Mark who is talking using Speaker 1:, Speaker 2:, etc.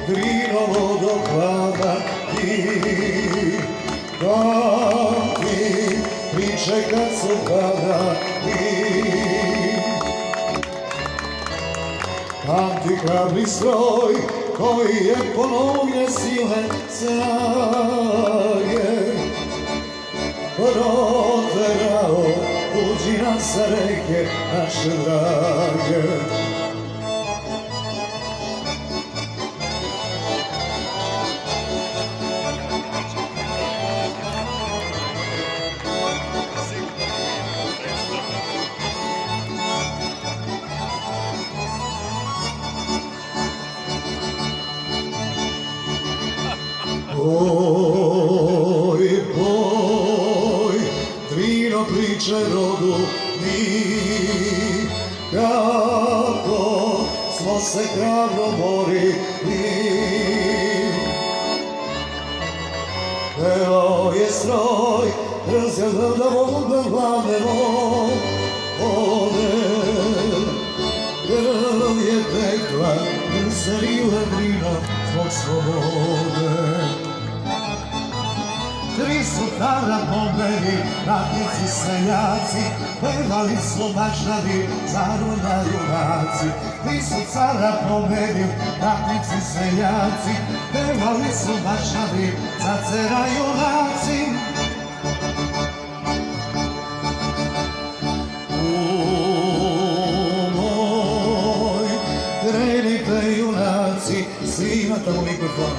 Speaker 1: Drinovo do hlada i pamtim priče kad su gledali. Pamti hrabri stroj koji je ponovne sile snage proterao tuđina sa reke naše drage. Oj, boj, Drino priče rodu mi, kako smo se hrabro borili. Evo je stroj, razjel da voda glavne vode. Krv je tekla, selila Drino zbog slobode. Tri su tada bomberi, ratnici, seljaci, pevali su maštavi, zaruna junaci. Tri su cara bomberi, ratnici, seljaci, pevali su maštavi, za cera junaci. Moj, krenite junaci, snimate u mikrofon.